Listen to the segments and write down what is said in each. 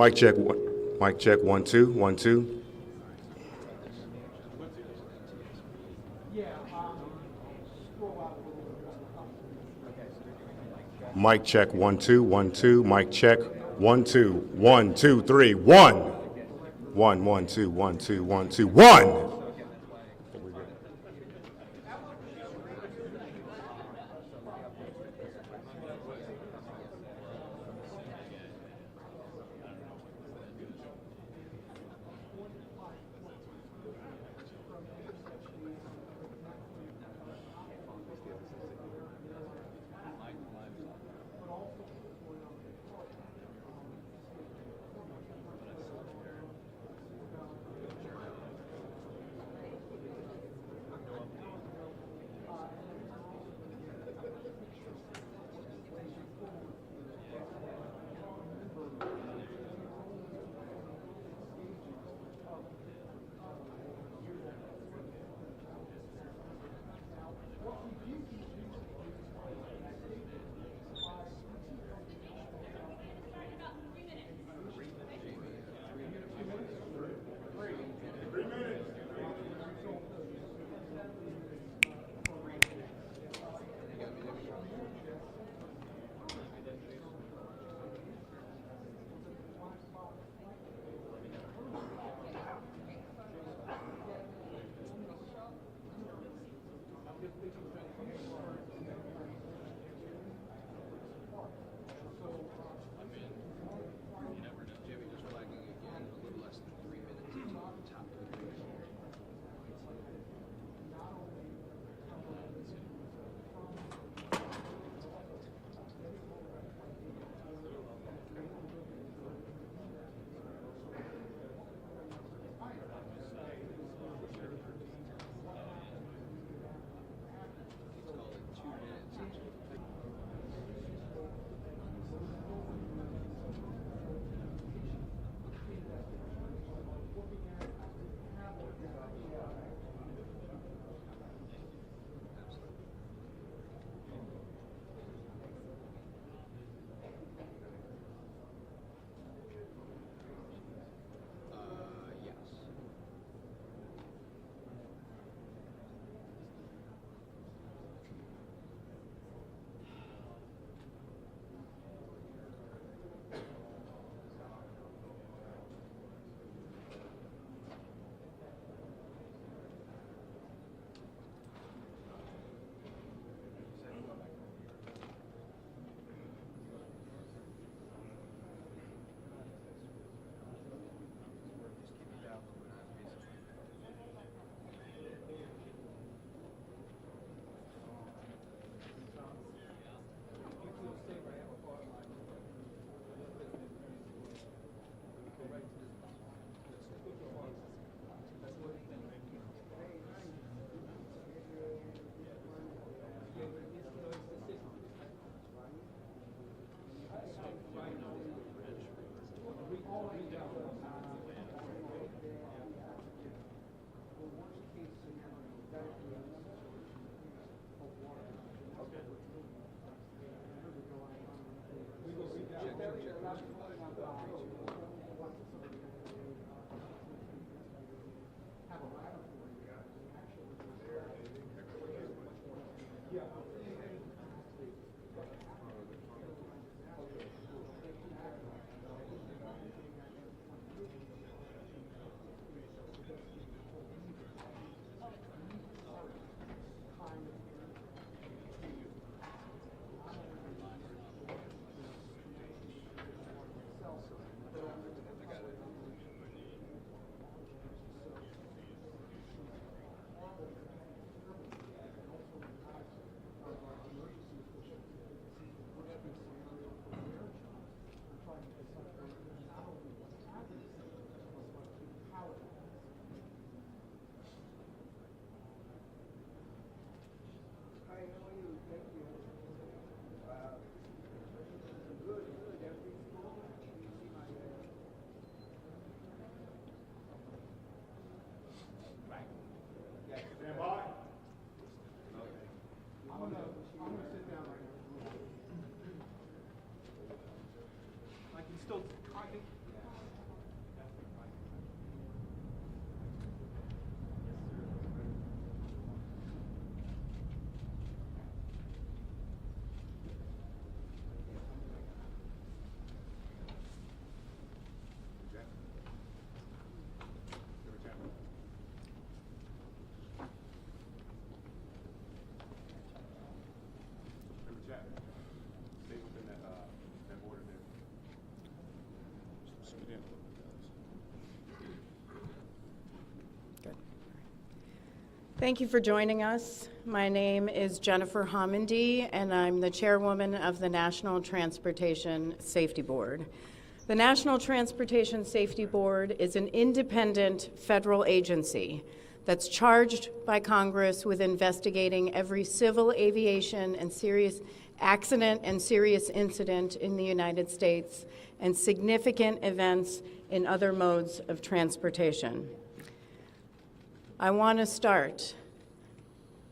Mic check. Mic check. 1 2 1 2. Mic check. 1 2 1 2. Mic check. 1 2 1 2 3 1 1 1 2 1 2 1 2 1. Thank you for joining us. My name is Jennifer Homendy, and I'm the chairwoman of the National Transportation Safety Board. The National Transportation Safety Board is an independent federal agency that's charged by Congress with investigating every civil aviation and serious accident and serious incident in the United States and significant events in other modes of transportation. I want to start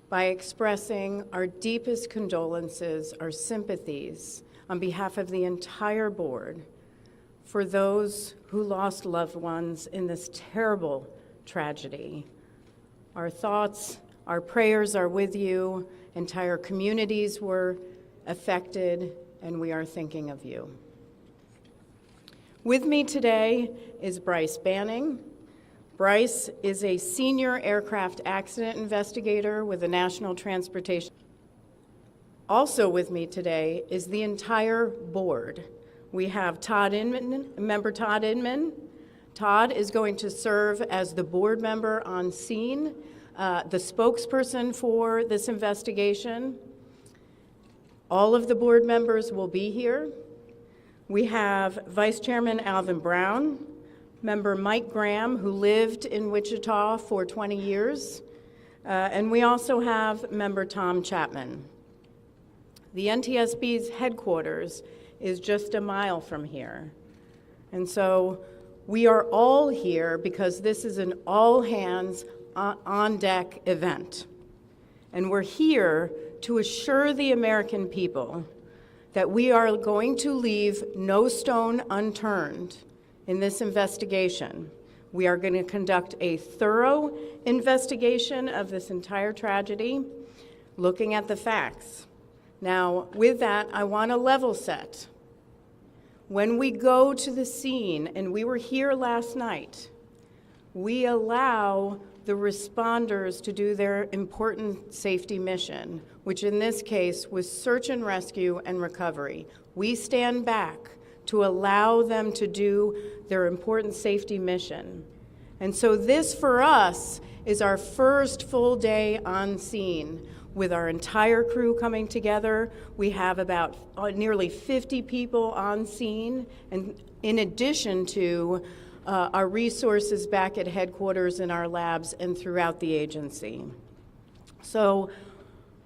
by expressing our deepest condolences, our sympathies, on behalf of the entire board for those who lost loved ones in this terrible tragedy. Our thoughts, our prayers are with you. Entire communities were affected, and we are thinking of you. With me today is Bryce Banning. Bryce is a senior aircraft accident investigator with the National Transportation. Also with me today is the entire board. We have Todd Inman, member Todd Inman. Todd is going to serve as the board member on scene, the spokesperson for this investigation. All of the board members will be here. We have Vice Chairman Alvin Brown, Member Mike Graham, who lived in Wichita for 20 years, and we also have Member Tom Chapman. The NTSB's headquarters is just a mile from here, and so we are all here because this is an all-hands on-deck event, and we're here to assure the American people that we are going to leave no stone unturned in this investigation. We are going to conduct a thorough investigation of this entire tragedy, looking at the facts. Now, with that, I want to level set. When we go to the scene, and we were here last night, we allow the responders to do their important safety mission, which in this case was search and rescue and recovery. We stand back to allow them to do their important safety mission. And so this, for us, is our first full day on scene with our entire crew coming together. We have about nearly 50 people on scene, and in addition to our resources back at headquarters in our labs and throughout the agency. So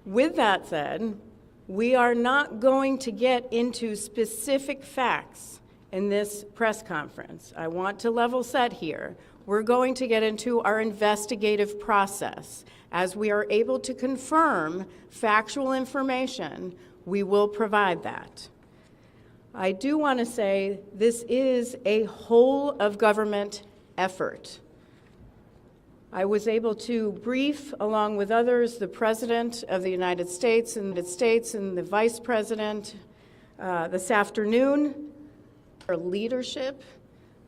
with that said, we are not going to get into specific facts in this press conference. I want to level set here. We're going to get into our investigative process. As we are able to confirm factual information, we will provide that. I do want to say this is a whole-of-government effort. I was able to brief, along with others, the President of the United States and the Vice President this afternoon for leadership,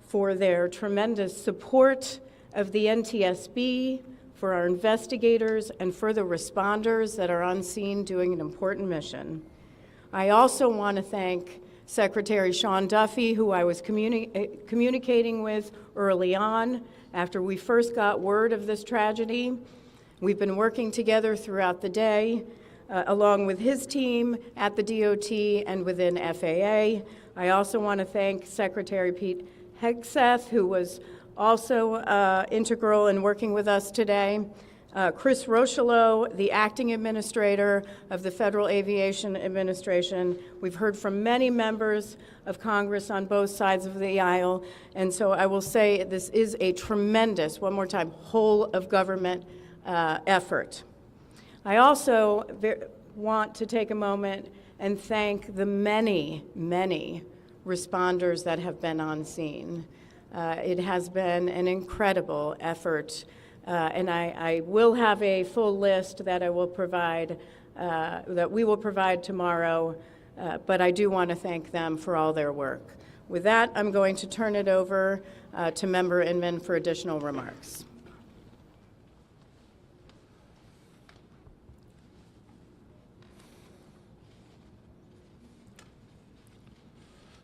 for their tremendous support of the NTSB, for our investigators, and for the responders that are on scene doing an important mission. I also want to thank Secretary Sean Duffy, who I was communicating with early on after we first got word of this tragedy. We've been working together throughout the day, along with his team at the DOT and within FAA. I also want to thank Secretary Pete Hegseth, who was also integral in working with us today. Chris Rocheleau, the acting administrator of the Federal Aviation Administration. We've heard from many members of Congress on both sides of the aisle, and so I will say this is a tremendous, one more time, whole-of-government effort. I also want to take a moment and thank the many, many responders that have been on scene. It has been an incredible effort. And I will have a full list that I will provide, that we will provide tomorrow, but I do want to thank them for all their work. With that, I'm going to turn it over to Member Inman for additional remarks.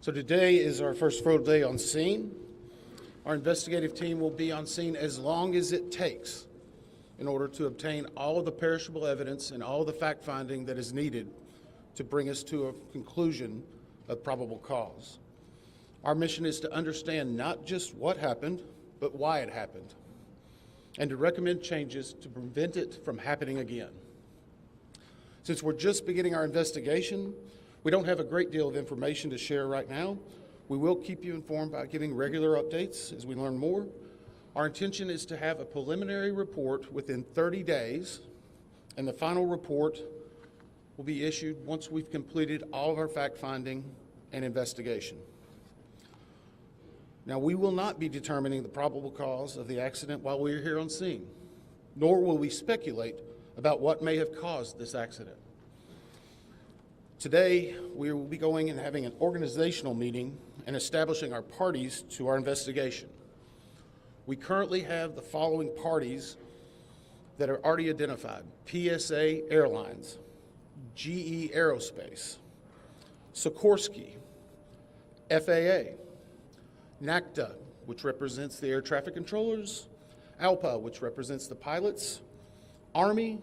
So today is our first full day on scene. Our investigative team will be on scene as long as it takes in order to obtain all of the perishable evidence and all of the fact-finding that is needed to bring us to a conclusion of probable cause. Our mission is to understand not just what happened, but why it happened, and to recommend changes to prevent it from happening again. Since we're just beginning our investigation, we don't have a great deal of information to share right now. We will keep you informed by giving regular updates as we learn more. Our intention is to have a preliminary report within 30 days, and the final report will be issued once we've completed all of our fact-finding and investigation. Now, we will not be determining the probable cause of the accident while we are here on scene, nor will we speculate about what may have caused this accident. Today, we will be going and having an organizational meeting and establishing our parties to our investigation. We currently have the following parties that are already identified: PSA Airlines, GE Aerospace, Sikorsky, FAA, NACTA, which represents the air traffic controllers, ALPA, which represents the pilots, Army,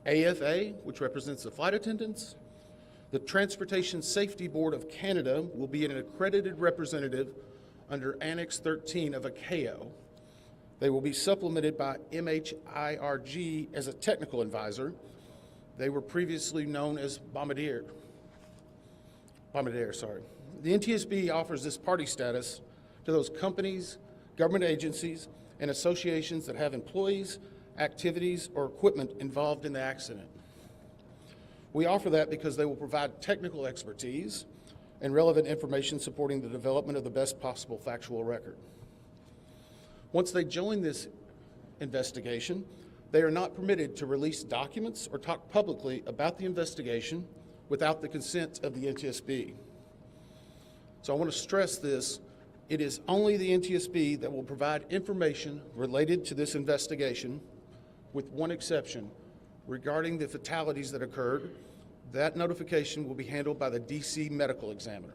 AFA, which represents the flight attendants. The Transportation Safety Board of Canada will be an accredited representative under Annex 13 of ICAO. They will be supplemented by MHIRG as a technical advisor. They were previously known as midair. The NTSB offers this party status to those companies, government agencies, and associations that have employees, activities, or equipment involved in the accident. We offer that because they will provide technical expertise and relevant information supporting the development of the best possible factual record. Once they join this investigation, they are not permitted to release documents or talk publicly about the investigation without the consent of the NTSB. So I want to stress this. It is only the NTSB that will provide information related to this investigation, with one exception. Regarding the fatalities that occurred, that notification will be handled by the DC medical examiner.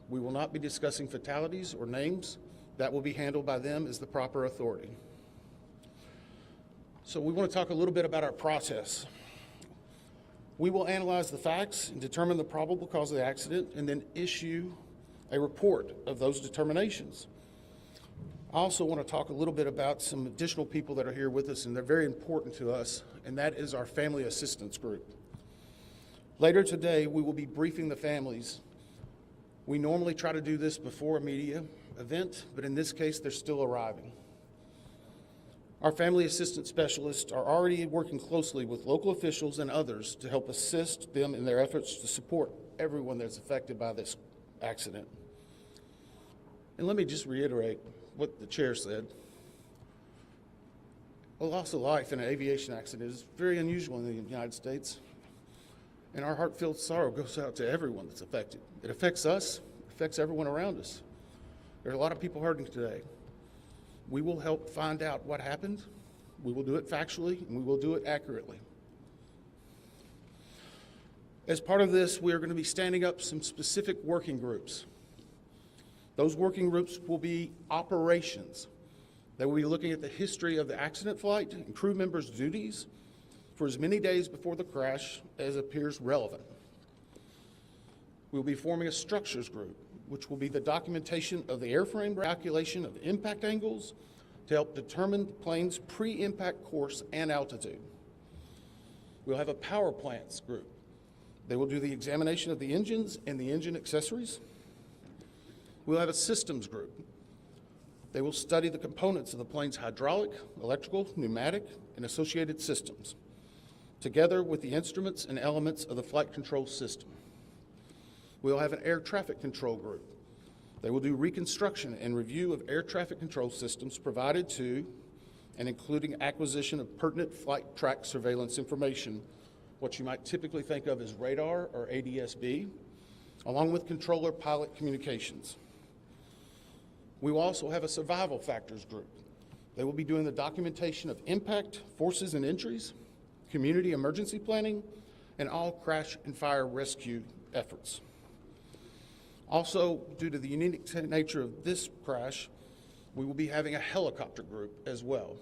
We will not be discussing fatalities or names. That will be handled by them as the proper authority. So we want to talk a little bit about our process. We will analyze the facts and determine the probable cause of the accident, and then issue a report of those determinations. I also want to talk a little bit about some additional people that are here with us, and they're very important to us, and that is our family assistance group. Later today, we will be briefing the families. We normally try to do this before a media event, but in this case, they're still arriving. Our family assistance specialists are already working closely with local officials and others to help assist them in their efforts to support everyone that's affected by this accident. And let me just reiterate what the chair said. A loss of life in an aviation accident is very unusual in the United States, and our heartfelt sorrow goes out to everyone that's affected. It affects us, it affects everyone around us. There are a lot of people hurting today. We will help find out what happened. We will do it factually, and we will do it accurately. As part of this, we are going to be standing up some specific working groups. Those working groups will be operations. They will be looking at the history of the accident flight and crew members' duties for as many days before the crash as appears relevant. We will be forming a structures group, which will be the documentation of the airframe, calculation of impact angles to help determine the plane's pre-impact course and altitude. We'll have a power plants group. They will do the examination of the engines and the engine accessories. We'll have a systems group. They will study the components of the plane's hydraulic, electrical, pneumatic, and associated systems, together with the instruments and elements of the flight control system. We'll have an air traffic control group. They will do reconstruction and review of air traffic control systems provided to and including acquisition of pertinent flight track surveillance information, what you might typically think of as radar or ADSB, along with controller pilot communications. We will also have a survival factors group. They will be doing the documentation of impact, forces and injuries, community emergency planning, and all crash and fire rescue efforts. Also, due to the unique nature of this crash, we will be having a helicopter group as well.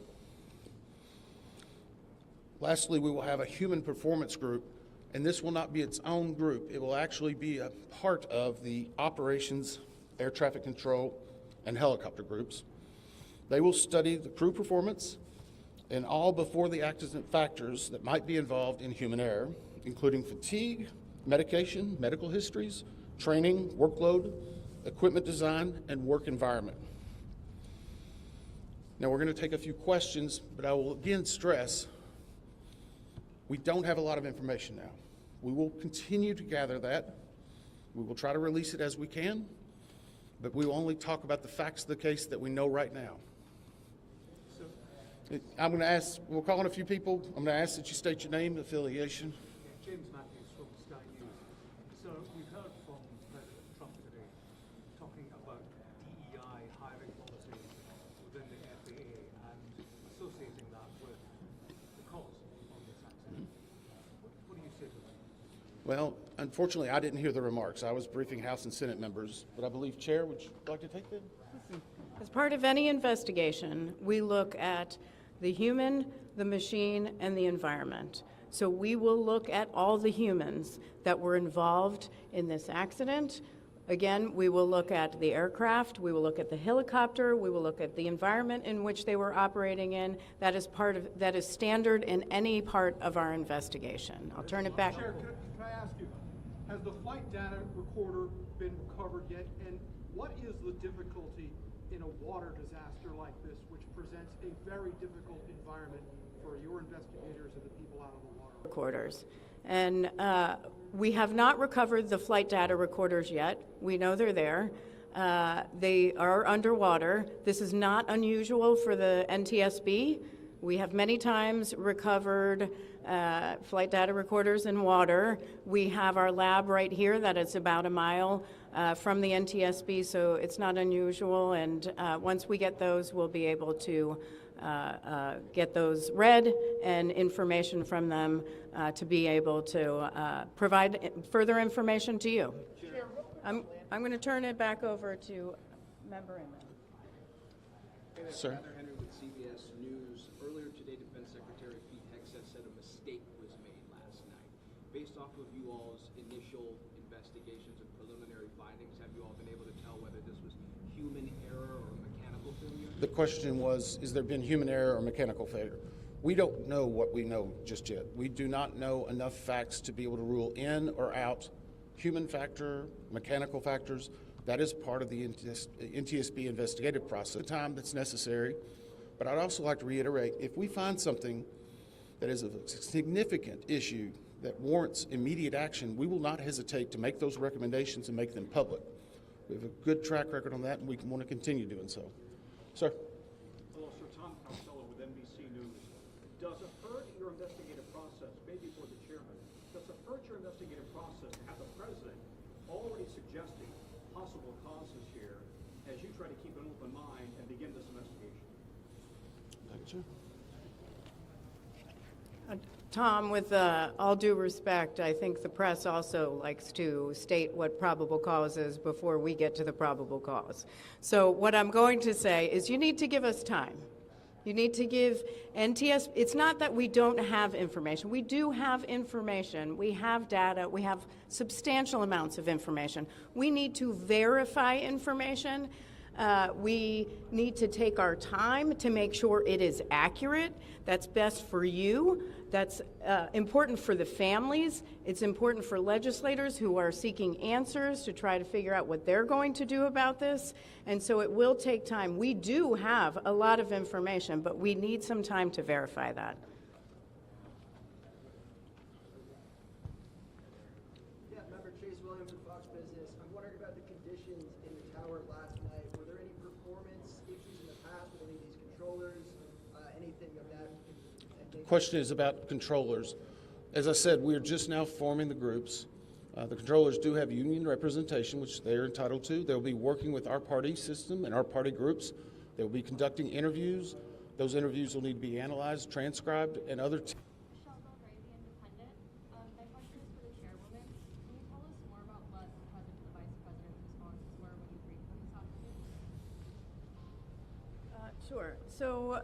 Lastly, we will have a human performance group, and this will not be its own group. It will actually be a part of the operations, air traffic control, and helicopter groups. They will study the crew performance and all before the accident factors that might be involved in human error, including fatigue, medication, medical histories, training, workload, equipment design, and work environment. Now we're going to take a few questions, but I will again stress we don't have a lot of information now. We will continue to gather that. We will try to release it as we can, but we will only talk about the facts of the case that we know right now. I'm going to ask, we'll call on a few people. I'm going to ask that you state your name and affiliation. James Matthews from Sky News. So we've heard from President Trump today talking about DEI hiring policies within the FAA and associating that with the cause of this accident. What do you say to that? Well, unfortunately, I didn't hear the remarks. I was briefing House and Senate members, but I believe, Chair, would you like to take them? As part of any investigation, we look at the human, the machine, and the environment. So we will look at all the humans that were involved in this accident. Again, we will look at the aircraft, we will look at the helicopter, we will look at the environment in which they were operating in. That is standard in any part of our investigation. I'll turn it back. Chair, can I ask you, has the flight data recorder been recovered yet? And what is the difficulty in a water disaster like this, which presents a very difficult environment for your investigators and the people out on the water? Recorders. And we have not recovered the flight data recorders yet. We know they're there. They are underwater. This is not unusual for the NTSB. We have many times recovered flight data recorders in water. We have our lab right here that is about a mile from the NTSB, so it's not unusual. And once we get those, we'll be able to get those read and information from them to be able to provide further information to you. I'm going to turn it back over to Member Inman. Sir. Henry with CBS News. Earlier today, Defense Secretary Pete Hegseth said a mistake was made last night. Based off of you all's initial investigations and preliminary findings, have you all been able to tell whether this was human error or mechanical failure? The question was, has there been human error or mechanical failure? We don't know what we know just yet. We do not know enough facts to be able to rule in or out human factor, mechanical factors. That is part of the NTSB investigative process, the time that's necessary. But I'd also like to reiterate, if we find something that is a significant issue that warrants immediate action, we will not hesitate to make those recommendations and make them public. We have a good track record on that, and we want to continue doing so. Sir? Hello, sir. Tom Costello with NBC News. Does it hurt your investigative process, maybe for the chairman, does it hurt your investigative process to have the president already suggesting possible causes here as you try to keep an open mind and begin this investigation? Sure. Tom, with all due respect, I think the press also likes to state what probable cause is before we get to the probable cause. So what I'm going to say is you need to give us time. You need to give NTSB, it's not that we don't have information. We do have information. We have data. We have substantial amounts of information. We need to verify information. We need to take our time to make sure it is accurate. That's best for you. That's important for the families. It's important for legislators who are seeking answers to try to figure out what they're going to do about this. And so it will take time. We do have a lot of information, but we need some time to verify that. Yeah, member Chase Williams from Fox Business. I'm wondering about the conditions in the tower last night. Were there any performance issues in the past with any of these controllers? Anything of that? Question is about controllers. As I said, we are just now forming the groups. The controllers do have union representation, which they are entitled to. They'll be working with our party system and our party groups. They will be conducting interviews. Those interviews will need to be analyzed, transcribed, and other. Michelle Belgray, The Independent. My question is for the chairwoman. Can you tell us more about what the president and the vice president's responses were when you briefed them this afternoon? Sure. So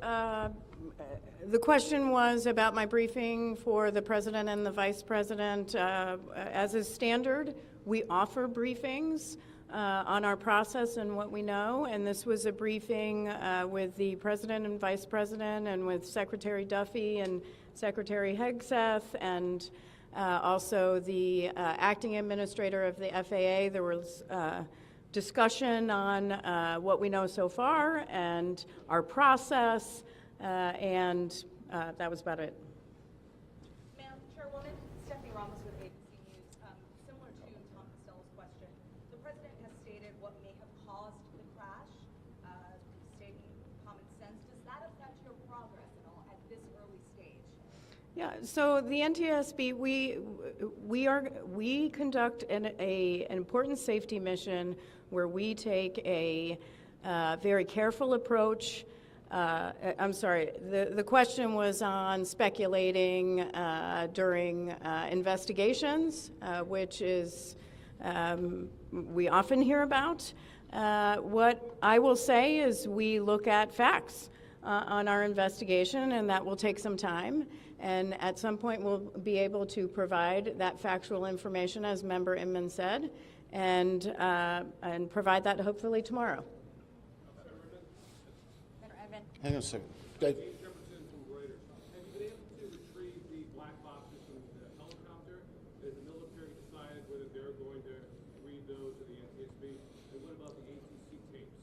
the question was about my briefing for the president and the vice president. As is standard, we offer briefings on our process and what we know, and this was a briefing with the president and vice president and with Secretary Duffy and Secretary Hegseth and also the acting administrator of the FAA. There was discussion on what we know so far and our process, and that was about it. Ma'am, Chairwoman, Stephanie Ramos with ABC News. Similar to Tom Costello's question, the president has stated what may have caused the crash, stating common sense. Does that affect your progress at all at this early stage? Yeah, so the NTSB, we conduct an important safety mission where we take a very careful approach. I'm sorry, the question was on speculating during investigations, which is we often hear about. What I will say is we look at facts on our investigation, and that will take some time. And at some point, we'll be able to provide that factual information, as Member Inman said, and provide that hopefully tomorrow. Hang on a second. Dave? Have you been able to retrieve the black boxes from the helicopter? Has the military decided whether they're going to read those to the NTSB? And what about the ATC tapes?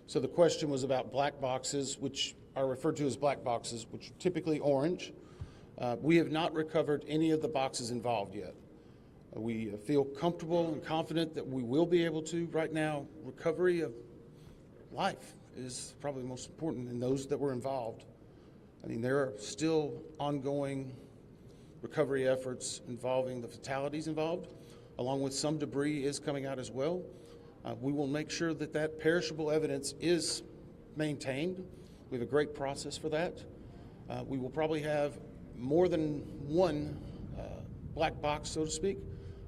So the question was about black boxes, which are referred to as black boxes, which are typically orange. We have not recovered any of the boxes involved yet. We feel comfortable and confident that we will be able to. Right now, recovery of life is probably most important in those that were involved. I mean, there are still ongoing recovery efforts involving the fatalities involved, along with some debris is coming out as well. We will make sure that that perishable evidence is maintained. We have a great process for that. We will probably have more than one black box, so to speak.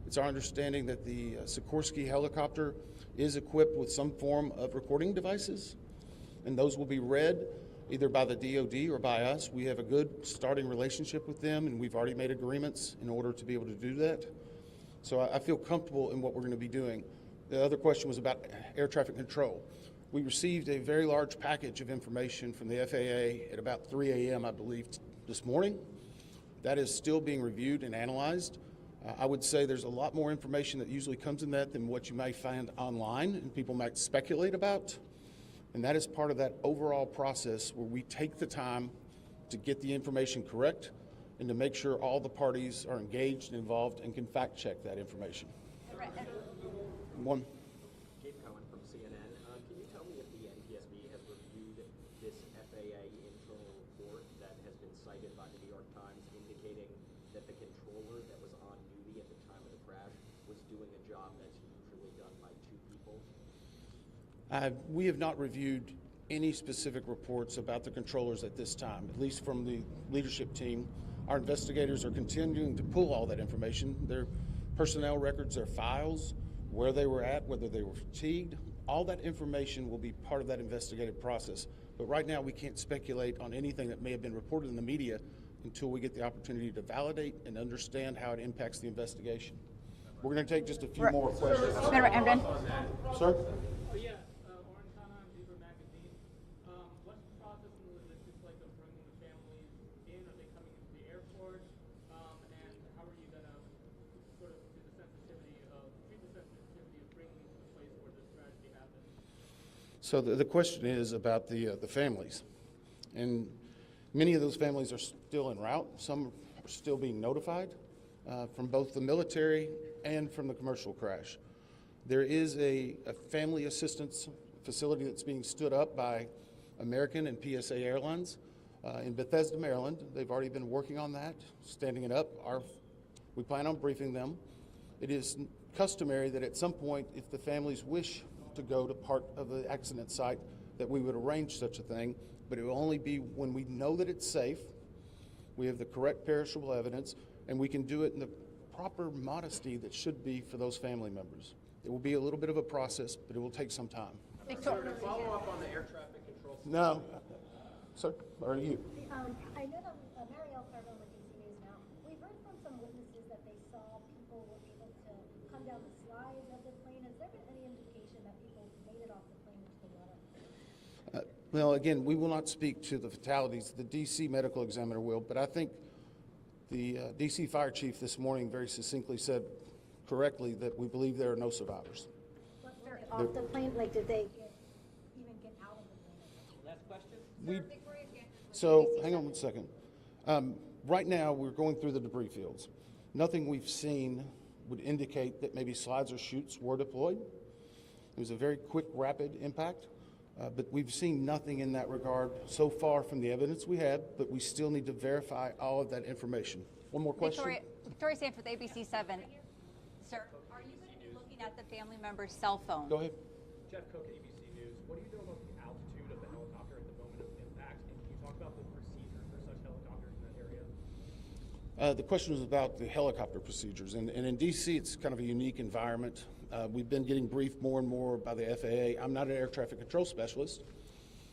It's our understanding that the Sikorsky helicopter is equipped with some form of recording devices, and those will be read either by the DoD or by us. We have a good starting relationship with them, and we've already made agreements in order to be able to do that. So I feel comfortable in what we're going to be doing. The other question was about air traffic control. We received a very large package of information from the FAA at about 3 a.m., I believe, this morning. That is still being reviewed and analyzed. I would say there's a lot more information that usually comes in that than what you may find online and people might speculate about. And that is part of that overall process where we take the time to get the information correct and to make sure all the parties are engaged and involved and can fact check that information. One. Case We have not reviewed any specific reports about the controllers at this time, at least from the leadership team. Our investigators are continuing to pull all that information, their personnel records, their files, where they were at, whether they were fatigued. All that information will be part of that investigative process. But right now, we can't speculate on anything that may have been reported in the media until we get the opportunity to validate and understand how it impacts the investigation. We're going to take just a few more questions. Member Emden. Sir? Yeah, Orange County Paper Magazine. What's the process and the logistics like of bringing the families in? Are they coming into the airport? And how are you going to sort of treat the sensitivity of bringing them to the place where this tragedy happened? So the question is about the families. And many of those families are still en route. Some are still being notified from both the military and from the commercial crash. There is a family assistance facility that's being stood up by American and PSA Airlines in Bethesda, Maryland. They've already been working on that, standing it up. We plan on briefing them. It is customary that at some point, if the families wish to go to part of the accident site, that we would arrange such a thing, but it will only be when we know that it's safe, we have the correct perishable evidence, and we can do it in the proper modesty that should be for those family members. It will be a little bit of a process, but it will take some time. Sir, to follow up on the air traffic control system. No, sir, or you? I know that Marielle Carville with DC News now. We've heard from some witnesses that they saw people were able to come down the slides of the plane. Has there been any indication that people made it off the plane into the water? Well, again, we will not speak to the fatalities. The DC medical examiner will, but I think the DC fire chief this morning very succinctly said correctly that we believe there are no survivors. But they're off the plane, like did they even get out of the plane? Last question? So, hang on one second. Right now, we're going through the debris fields. Nothing we've seen would indicate that maybe slides or chutes were deployed. It was a very quick, rapid impact, but we've seen nothing in that regard so far from the evidence we had, but we still need to verify all of that information. One more question? Victoria Sanford, ABC7. Sir, are you going to be looking at the family member's cell phone? Go ahead. Jeff Cook, ABC News. What do you know about the altitude of the helicopter at the moment of impact? And can you talk about the procedure for such helicopters in that area? The question was about the helicopter procedures. And in D.C., it's kind of a unique environment. We've been getting briefed more and more by the FAA. I'm not an air traffic control specialist,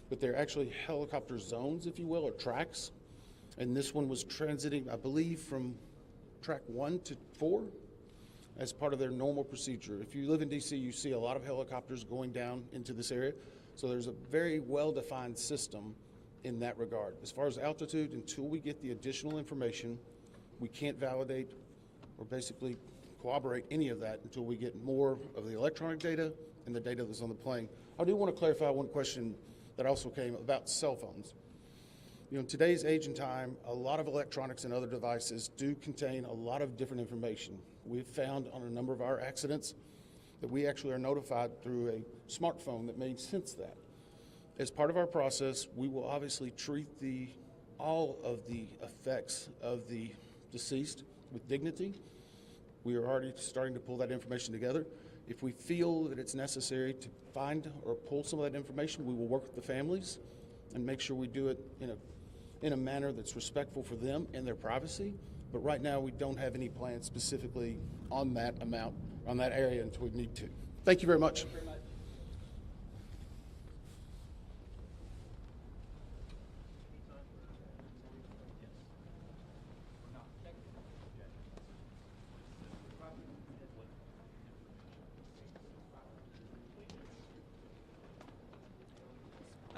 but they're actually helicopter zones, if you will, or tracks. And this one was transiting, I believe, from track 1 to 4 as part of their normal procedure. If you live in D.C., you see a lot of helicopters going down into this area. So there's a very well-defined system in that regard. As far as altitude, until we get the additional information, we can't validate or basically corroborate any of that until we get more of the electronic data and the data that's on the plane. I do want to clarify one question that also came about cell phones. You know, in today's age and time, a lot of electronics and other devices do contain a lot of different information. We've found on a number of our accidents that we actually are notified through a smartphone that may sense that. As part of our process, we will obviously treat all of the effects of the deceased with dignity. We are already starting to pull that information together. If we feel that it's necessary to find or pull some of that information, we will work with the families and make sure we do it in a manner that's respectful for them and their privacy. But right now, we don't have any plans specifically on that amount, on that area until we need to. Thank you very much.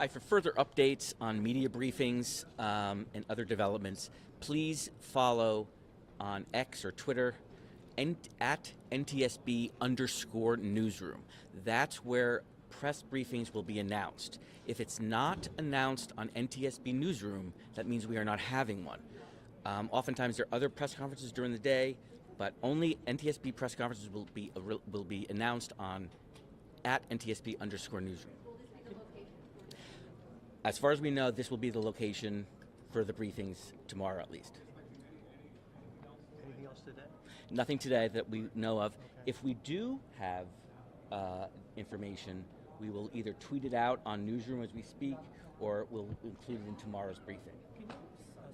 For further updates on media briefings and other developments, please follow on X or Twitter at NTSB_newsroom. That's where press briefings will be announced. If it's not announced on NTSB Newsroom, that means we are not having one. Oftentimes there are other press conferences during the day, but only NTSB press conferences will be announced on at NTSB_newsroom. As far as we know, this will be the location for the briefings tomorrow, at least. Anything else today? Nothing today that we know of. If we do have information, We will either tweet it out on Newsroom as we speak, or we'll include it in tomorrow's briefing. Can you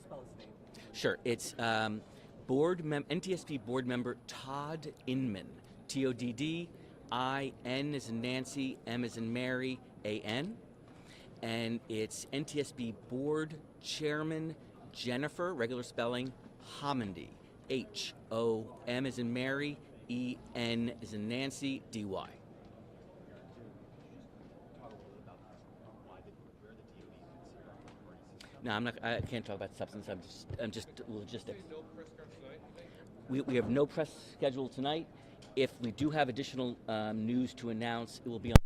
spell his name? Sure. It's NTSB board member Todd Inman. TODD, IN as in Nancy, M as in Mary, AN. And it's NTSB board chairman Jennifer, regular spelling, Homendy. HOM as in Mary, EN as in Nancy, DY. No, I can't talk about substance. I'm just logistics. We have no press scheduled tonight. If we do have additional news to announce, it will be on.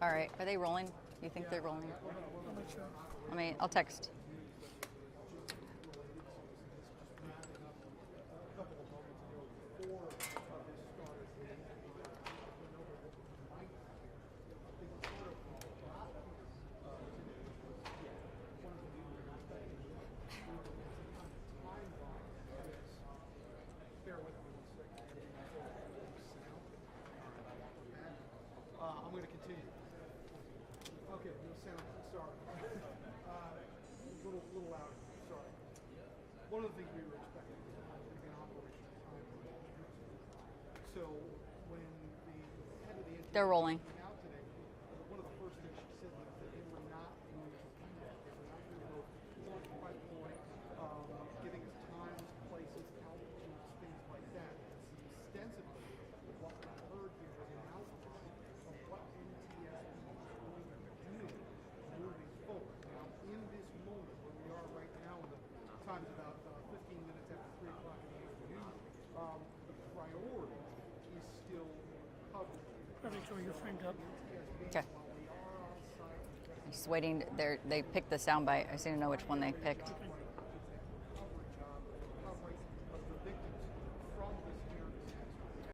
All right, are they rolling? You think they're rolling? I'll text. I'm going to continue. Okay, no sound. Sorry. Little louder. Sorry. One of the things we were expecting was going to be an operational time. So when the head of the They're rolling. came out today, one of the first things she said was that they were not going to do that. They were not going to go point by point, giving us times, places, altitudes, things like that. Ostensibly, what we heard here was announcements of what NTSB is going to do moving forward. Now, in this moment where we are right now, the time's about 15 minutes after 3 o'clock in the afternoon, the priority is still coverage. Make sure you're framed up. Okay. I'm just waiting. They picked the soundbite. I just need to know which one they picked.